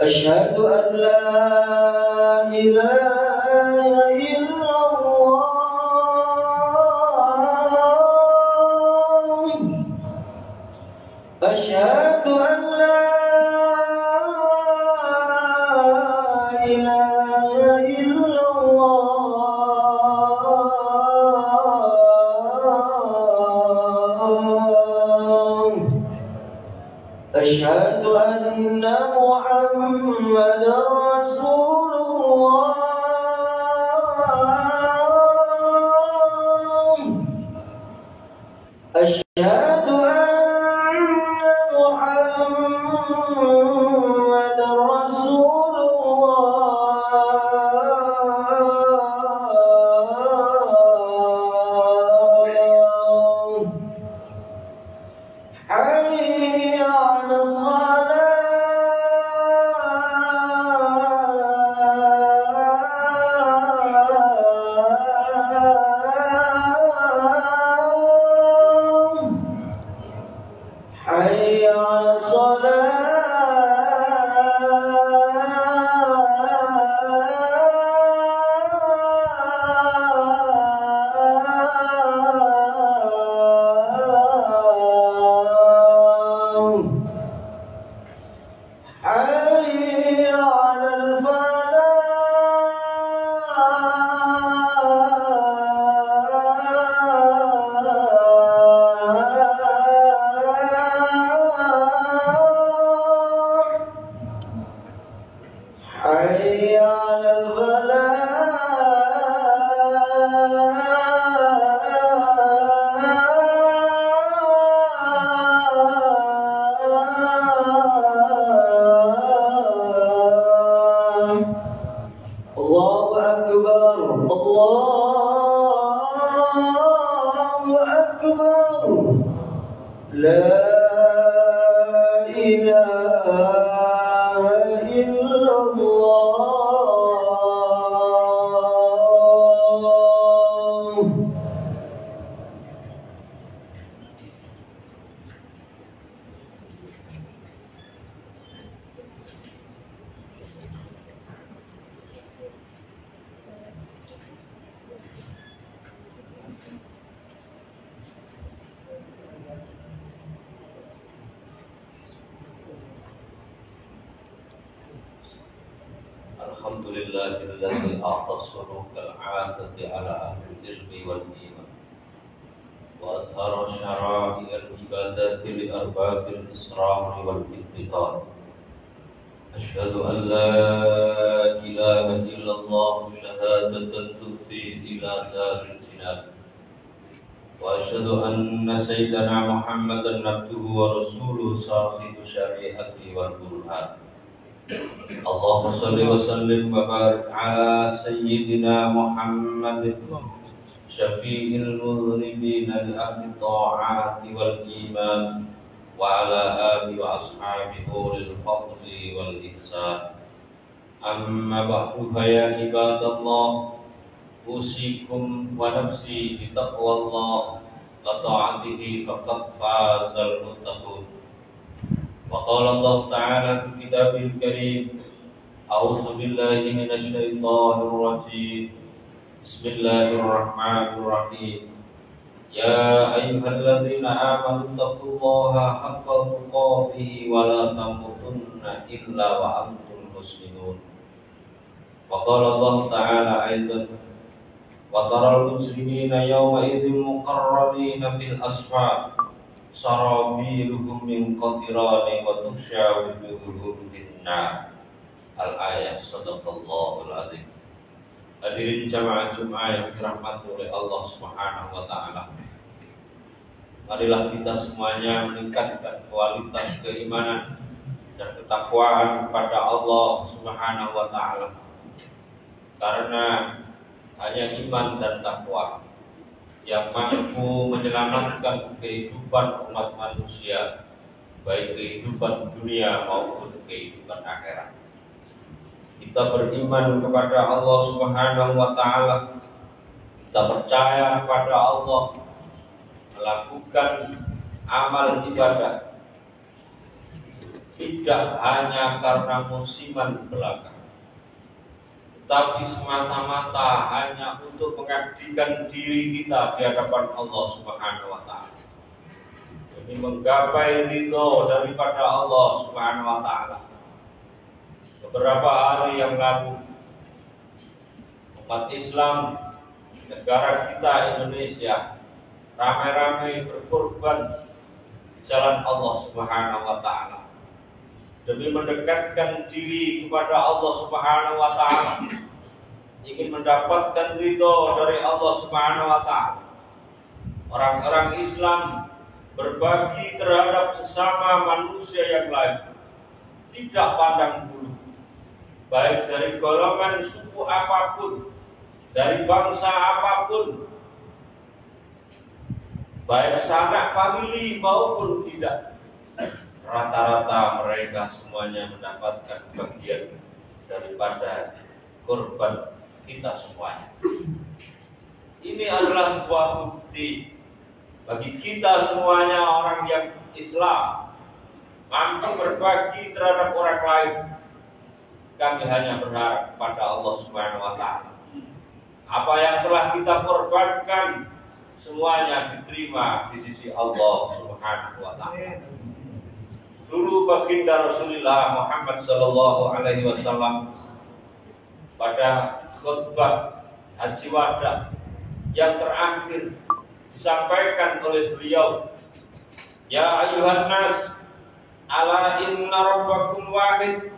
أشهد أن لا إله إلا الله أشهد أن لا إله إلا الله أشهد أن محمدا رسول الله أشهد أن محمدا رسول الله حي على حي على الصلاة حي على الفلاح حي على الفلاح الله أكبر الله أكبر لا إله إلا الله الحمد لله الذي أعطى السلوك العادة على أهل العلم والإيمان وأظهر شرائع العبادات لأرباب الإسرار والابتكار أشهد أن لا إله إلا الله شهادة تهدي إلى دار الجنان وأشهد أن سيدنا محمدا عبده ورسوله صاحب الشريعة والبرهان اللهم صل وسلم وبارك على سيدنا محمد شفيع المذنبين لأهل الطاعات والإيمان وعلى آله وأصحابه أولي الفضل والإحسان أما بعد فيا عباد الله أوصيكم ونفسي بتقوى الله وطاعته فقد فاز المتقون وقال الله تعالى في كتابه الكريم أعوذ بالله من الشيطان الرجيم بسم الله الرحمن الرحيم يا أيها الذين آمنوا اتقوا الله حق تقاته ولا تموتن إلا وأنتم مسلمون وقال الله تعالى أيضا وترى المسلمين يومئذ مقرنين في الأصفاد سرابيلهم من قطران وتغشى وجوههم بالنار Al-Ayah Sadaqallahul Azim. Hadirin jamaah Jumat yang dirahmati oleh Allah Subhanahu wa taala. Marilah kita semuanya meningkatkan kualitas keimanan dan ketakwaan kepada Allah Subhanahu wa taala. Karena hanya iman dan takwa yang mampu menyelamatkan kehidupan umat manusia, baik kehidupan dunia maupun kehidupan akhirat. Kita beriman kepada Allah Subhanahu wa taala Kita percaya kepada Allah, melakukan amal ibadah tidak hanya karena musiman belaka, tetapi semata-mata hanya untuk mengabdikan diri kita di hadapan Allah Subhanahu wa taala. Ini menggapai ridho daripada Allah Subhanahu wa taala. Beberapa hari yang lalu, umat Islam negara kita Indonesia ramai-ramai berkorban di jalan Allah Subhanahu wa taala demi mendekatkan diri kepada Allah Subhanahu wa taala, ingin mendapatkan ridho dari Allah Subhanahu wa taala. Orang-orang Islam berbagi terhadap sesama manusia yang lain, tidak pandang bulu, baik dari golongan suku apapun, dari bangsa apapun, baik sanak famili maupun tidak. Rata-rata mereka semuanya mendapatkan bagian daripada korban kita semuanya. Ini adalah sebuah bukti bagi kita semuanya, orang yang Islam mampu berbagi terhadap orang lain. Kami hanya berharap kepada Allah Subhanahu wa taala, apa yang telah kita korbankan semuanya diterima di sisi Allah Subhanahu wa taala. Dulu baginda Rasulullah Muhammad sallallahu alaihi wasallam pada khutbah Haji Wada yang terakhir disampaikan oleh beliau, ya ayuhan nas, ala inna rabbakum wahid,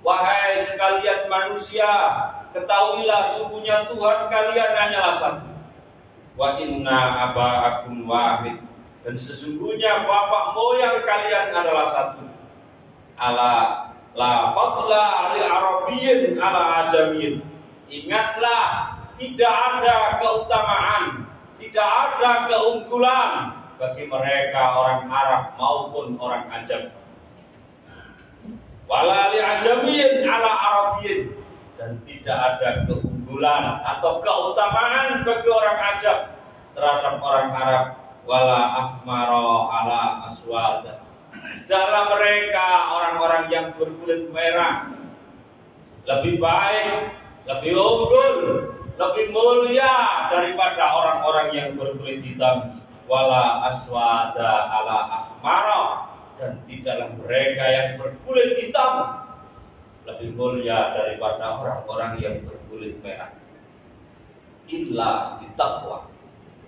wahai sekalian manusia, ketahuilah sungguhnya Tuhan kalian hanyalah satu. Wa inna aba'akum wahid, dan sesungguhnya bapak moyang kalian adalah satu. Ala la fadla li arabiyyin ala ajamiyyin, ingatlah tidak ada keutamaan, tidak ada keunggulan bagi mereka orang Arab maupun orang Ajam. Wala li ajamiyyin ala arabiyyin, dan tidak ada keunggulan atau keutamaan bagi orang Ajam terhadap orang Arab. Wala ahmara ala aswad, dalam mereka orang-orang yang berkulit merah lebih baik, lebih unggul, lebih mulia daripada orang-orang yang berkulit hitam. Wala aswada ala ahmara, dan tidaklah mereka yang berkulit hitam lebih mulia daripada orang-orang yang berkulit merah. Illa bitaqwa,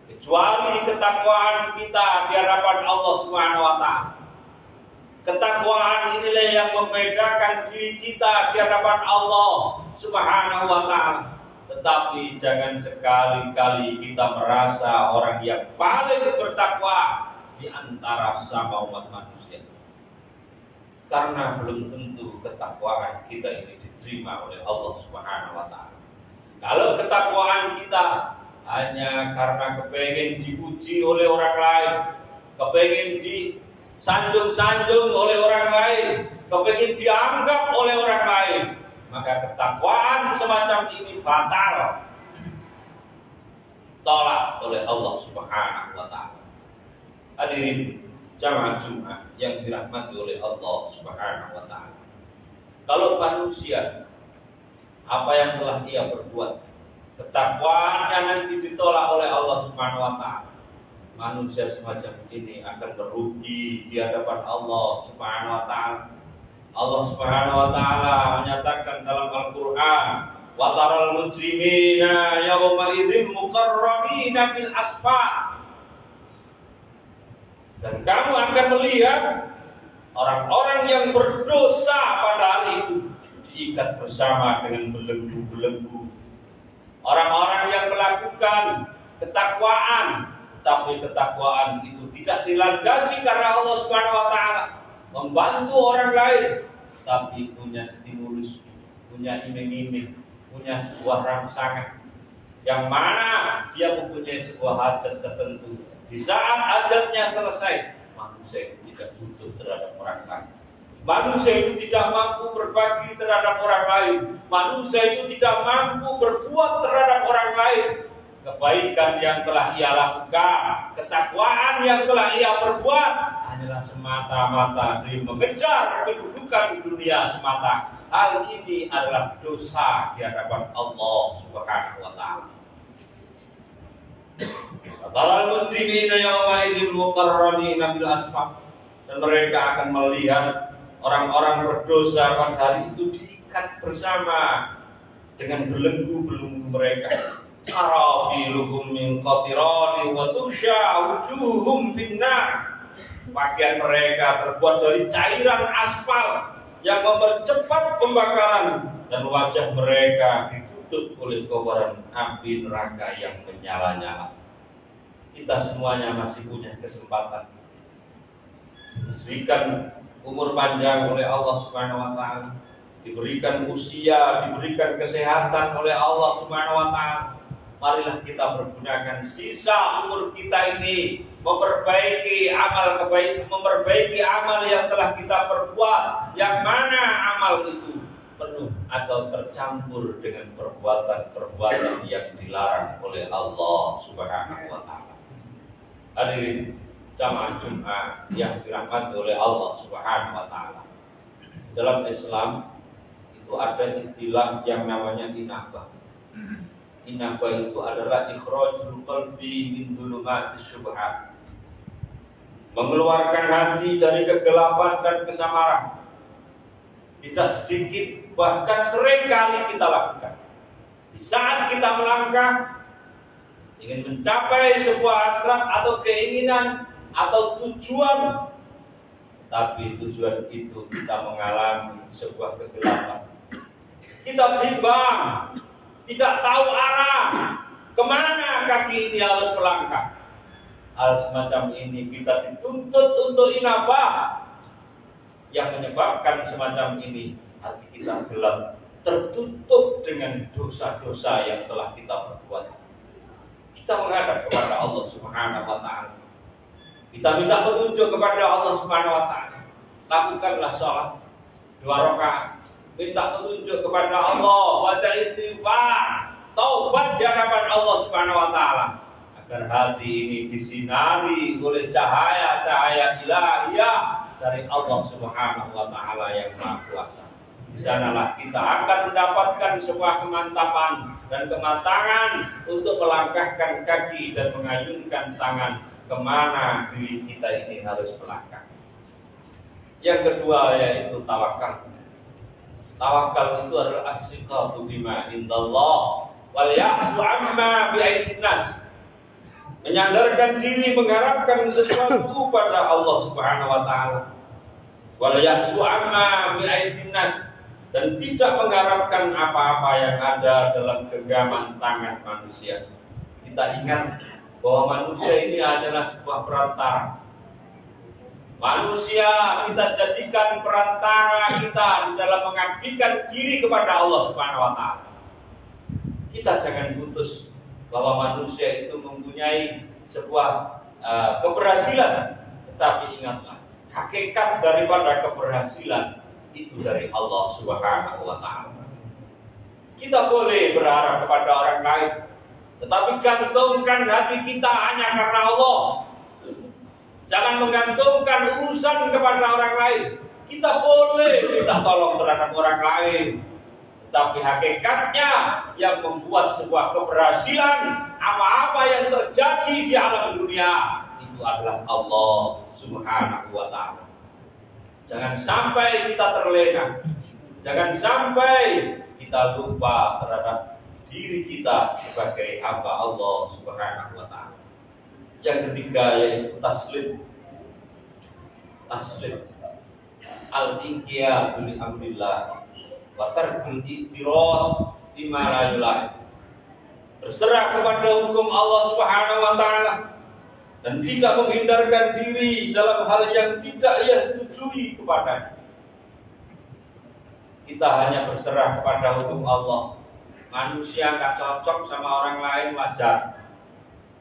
kecuali ketakwaan kita di hadapan Allah Subhanahu wa taala. Ketakwaan inilah yang membedakan diri kita di hadapan Allah Subhanahu wa taala. Tetapi jangan sekali-kali kita merasa orang yang paling bertakwa di antara sama umat manusia. Karena belum tentu ketakwaan kita ini diterima oleh Allah Subhanahu wa taala. Kalau ketakwaan kita hanya karena kepengen dipuji oleh orang lain, kepengen disanjung-sanjung oleh orang lain, kepengen dianggap oleh orang lain, maka ketakwaan semacam ini batal, tolak oleh Allah Subhanahu wa taala. Hadirin jamaah Jumat yang dirahmati oleh Allah Subhanahu wa taala. Kalau manusia, apa yang telah ia berbuat, ketakwaannya nanti ditolak oleh Allah Subhanahu wa taala, manusia semacam ini akan merugi di hadapan Allah Subhanahu wa taala. Allah Subhanahu wa taala menyatakan dalam Al-Qur'an, wa taral mujrimina yawma idzin muqarrabina fil asfar, dan kamu akan melihat orang-orang yang berdosa pada hari itu diikat bersama dengan belenggu-belenggu. Orang-orang yang melakukan ketakwaan, tapi ketakwaan itu tidak dilandasi karena Allah Subhanahu wa taala membantu orang lain, tapi punya stimulus, punya iming-iming, punya sebuah rangsangan yang mana dia mempunyai sebuah hajat tertentu. Di saat hajatnya selesai, manusia itu tidak butuh terhadap orang lain. Manusia itu tidak mampu berbagi terhadap orang lain. Manusia itu tidak mampu berbuat terhadap orang lain. kebaikan yang telah ia lakukan, ketakwaan yang telah ia perbuat hanyalah semata-mata demi mengejar kedudukan dunia semata. Hal ini adalah dosa di hadapan Allah Subhanahu wa taala. Taral mujrimina yawma idzin muqarranina bil asfaq, dan mereka akan melihat orang-orang berdosa pada hari itu diikat bersama dengan belenggu-belenggu mereka. Sarabiluhum min qatirani wa tusha wujuhum finnar. Pakaian mereka terbuat dari cairan aspal yang mempercepat pembakaran, dan wajah mereka ditutup oleh kobaran api neraka yang menyala-nyala. Kita semuanya masih punya kesempatan diberikan umur panjang oleh Allah Subhanahu wa taala, diberikan usia, diberikan kesehatan oleh Allah Subhanahu wa taala. Marilah kita pergunakan sisa umur kita ini memperbaiki amal kebaikan, memperbaiki amal yang telah kita perbuat, yang mana amal itu penuh atau tercampur dengan perbuatan-perbuatan yang dilarang oleh Allah Subhanahu wa taala. Hadirin jamaah Jumat yang dirahmati oleh Allah Subhanahu wa taala. Dalam Islam itu ada istilah yang namanya inabah. Inabah itu adalah ikhrajul qalbi min dhulumatis syubhat. Mengeluarkan hati dari kegelapan dan kesamaran. Tidak sedikit, bahkan sering kali kita lakukan. Di saat kita melangkah ingin mencapai sebuah hasrat atau keinginan atau tujuan, tapi tujuan itu kita mengalami sebuah kegelapan. Kita bimbang, tidak tahu arah kemana kaki ini harus melangkah. Hal semacam ini kita dituntut untuk inabah, yang menyebabkan semacam ini hati kita gelap, tertutup dengan dosa-dosa yang telah kita perbuat. Kita menghadap kepada Allah Subhanahu wa taala. Kita minta petunjuk kepada Allah Subhanahu wa taala. Lakukanlah sholat 2 rakaat. Minta petunjuk kepada Allah, baca istighfar, taubat di hadapan Allah Subhanahu wa taala, agar hati ini disinari oleh cahaya-cahaya ilahiyah dari Allah Subhanahu wa taala yang Maha Kuasa. Di sanalah kita akan mendapatkan sebuah kemantapan dan kematangan untuk melangkahkan kaki dan mengayunkan tangan kemana diri kita ini harus melangkah. Yang kedua yaitu tawakal. Tawakal itu adalah as-siqatu bima indallah wal ya'su amma bi'aidin nas. Menyandarkan diri, mengharapkan sesuatu pada Allah Subhanahu wa taala. Wal ya'su amma bi'aidin nas, dan tidak mengharapkan apa-apa yang ada dalam genggaman tangan manusia. Kita ingat bahwa manusia ini adalah sebuah perantara. Manusia kita jadikan perantara kita dalam mengabdikan diri kepada Allah Subhanahu wa taala. Kita jangan putus bahwa manusia itu mempunyai sebuah keberhasilan, tetapi ingatlah, hakikat daripada keberhasilan itu dari Allah Subhanahu wa taala. Kita boleh berharap kepada orang lain, tetapi gantungkan hati kita hanya karena Allah. Jangan menggantungkan urusan kepada orang lain. Kita boleh minta tolong terhadap orang lain, tapi hakikatnya yang membuat sebuah keberhasilan apa-apa yang terjadi di alam dunia itu adalah Allah Subhanahu wa taala. Jangan sampai kita terlena. Jangan sampai kita lupa terhadap diri kita sebagai hamba Allah Subhanahu wa taala. Yang ketiga yaitu taslim. Taslim. Al-inqiyadu li amrillah wa tarkul i'tirad bima la yulai. Berserah kepada hukum Allah Subhanahu wa taala dan tidak menghindarkan diri dalam hal yang tidak ia setujui kepadanya. Kita hanya berserah kepada hukum Allah. Manusia nggak cocok sama orang lain wajar.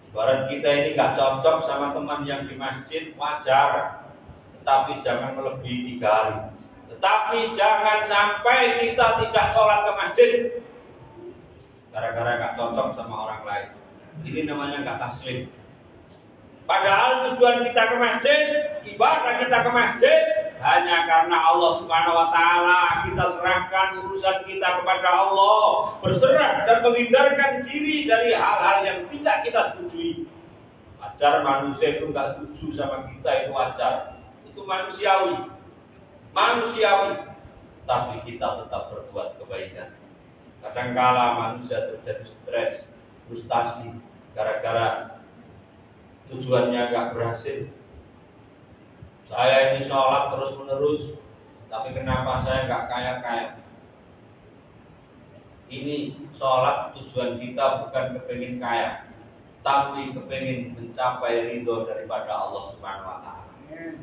Ibarat kita ini nggak cocok sama teman yang di masjid wajar, tetapi jangan melebihi 3 hari. Tetapi jangan sampai kita tidak sholat ke masjid gara-gara nggak cocok sama orang lain. Ini namanya nggak taslim. Padahal tujuan kita ke masjid, ibadah kita ke masjid hanya karena Allah Subhanahu wa taala. Kita serahkan urusan kita kepada Allah, berserah dan menghindarkan diri dari hal-hal yang tidak kita setujui. Wajar manusia itu nggak setuju sama kita, itu wajar. Itu manusiawi. Tapi kita tetap berbuat kebaikan. Kadangkala manusia terjadi stres, frustasi gara-gara tujuannya nggak berhasil. Saya ini sholat terus menerus, tapi kenapa saya nggak kaya-kaya? Ini sholat tujuan kita bukan kepengin kaya, tapi kepengin mencapai ridho daripada Allah Subhanahu Wa Taala.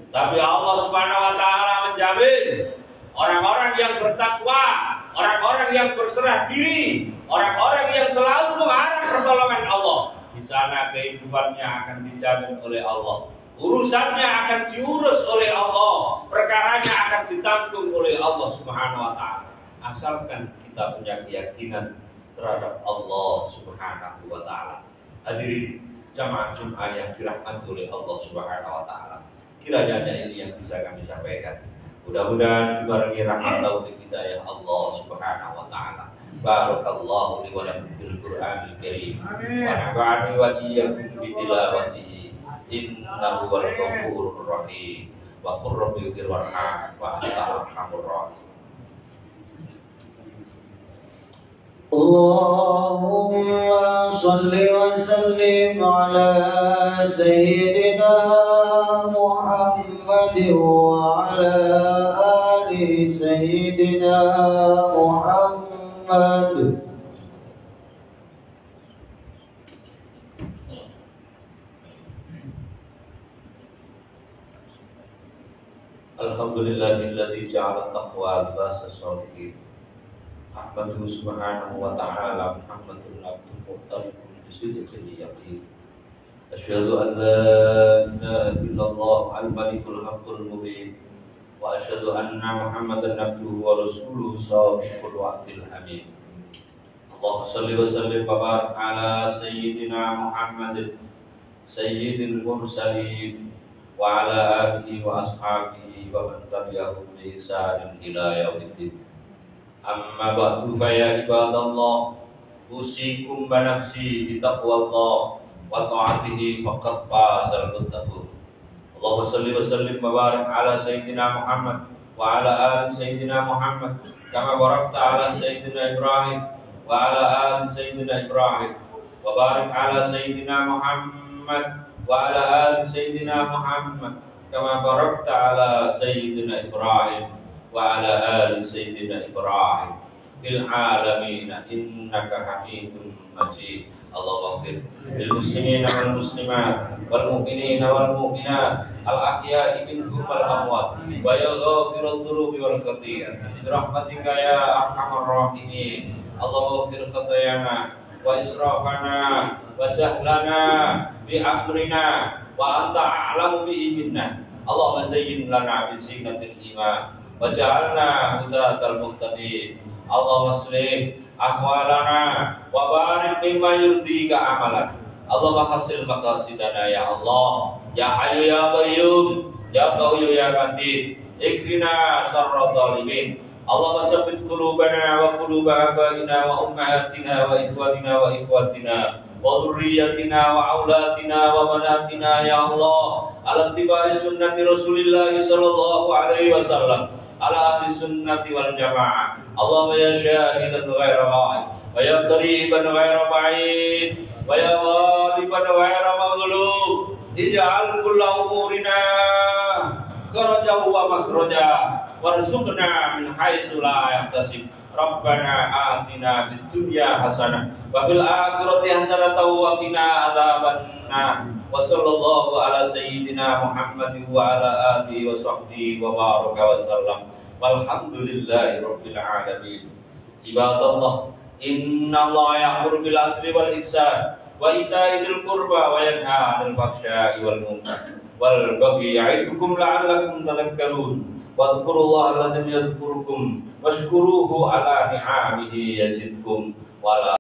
Tapi Allah Subhanahu Wa Taala menjamin orang-orang yang bertakwa, orang-orang yang berserah diri, orang-orang yang selalu mengharap pertolongan Allah. Di sana kehidupannya akan dijamin oleh Allah, urusannya akan diurus oleh Allah, perkaranya akan ditanggung oleh Allah Subhanahu Wa Taala. Asalkan kita punya keyakinan terhadap Allah Subhanahu Wa Taala. Hadirin jamaah Jumat yang dirahmati oleh Allah Subhanahu Wa Taala, kiranya ini yang bisa kami sampaikan. Mudah-mudahan dibarengi rahmat taufik hidayah Allah Subhanahu Wa Taala. Barakallahu li wa lakum fil Qur'anil Karim. Wa nafa'ani wa iyyakum bi tilawatihi. Innahu wal ghafurur rahim. Wa qur rabbi ighfir warham wa anta arhamur rahim. Allahumma salli wa sallim ala sayyidina Muhammad wa ala ali sayyidina Muhammad. Alhamdulillahilladzi ja'ala taqwa libasa sholihin. Ahmaduhu subhanahu wa ta'ala Muhammadun abdul muqtaribun bisidqil yaqin. Asyhadu an la ilaha illallah al-malikul haqqul mubin. Wa asyhadu anna Muhammadan abduhu wa rasuluhu shadiqul wa'dil amin. Allahumma shalli wa sallim wa barik ala sayyidina Muhammadin sayyidil mursalin wa ala alihi wa ashabihi wa man tabi'ahum bi ihsanin ila yaumiddin. Amma ba'du fa ya ibadallah, usikum wa nafsi bi taqwallah wa ta'atihi faqad fazal muttaqun. Allahumma salli wa sallim wa barik ala sayyidina Muhammad wa ala ali sayyidina Muhammad kama barakta ala sayyidina Ibrahim wa ala ali sayyidina Ibrahim wa barik ala sayyidina Muhammad wa ala ali sayyidina Muhammad kama barakta ala sayyidina Ibrahim wa ala ali sayyidina Ibrahim fil alamin innaka Hamidum Majid. Allahumma ighfir lil muslimina wal muslimat wal mu'minina wal mu'minat al ahya'i minhum wal amwat wa yaghfirul dhunubi wal khati'at bi rahmatika ya arhamar rahimin. Allahumma ighfir khatayana wa israfana wa jahlana bi amrina wa anta a'lamu bi minna. Allahumma zayyin lana bi zinatil iman wa ja'alna hudatal muhtadin. Allahumma aslih ahwalana wa barik mimma yurdika amalan. Allahumma hasil maqasidana ya Allah, ya Hayyu ya Qayyum, ya Qawiyyu ya Matin, ikfina syarra zalimin. Allahumma sabbit qulubana wa quluba abaina wa ummahatina wa ikhwanina wa ikhwatina wa dhurriyyatina wa aulatina wa banatina ya Allah, ala ittiba'i sunnati Rasulillah sallallahu alaihi wasallam, ala ahli sunnati wal jamaah. Allahumma ya syahidan ghaira ghaib wa ya qariban ghaira ba'id wa ya ghaliban ghaira maghlub, ij'al kulla umurina kharaja wa makhraja warzuqna min haitsu la yahtasib. Rabbana atina fid dunya hasanah wa fil akhirati hasanah wa qina adzabannar. Wa sallallahu ala sayyidina Muhammadin wa ala alihi wa sahbihi wa baraka wa sallam. Walhamdulillahi rabbil alamin. Ibadallah, inna Allah ya'muru bil 'adli wal ihsan wa ita'i dzil qurba wa yanha 'anil fahsya'i wal munkar wal baghi ya'idukum la'allakum tadhakkarun. Wadhkurullaha alladzi yadhkurukum washkuruhu ala ni'amihi yazidkum wa la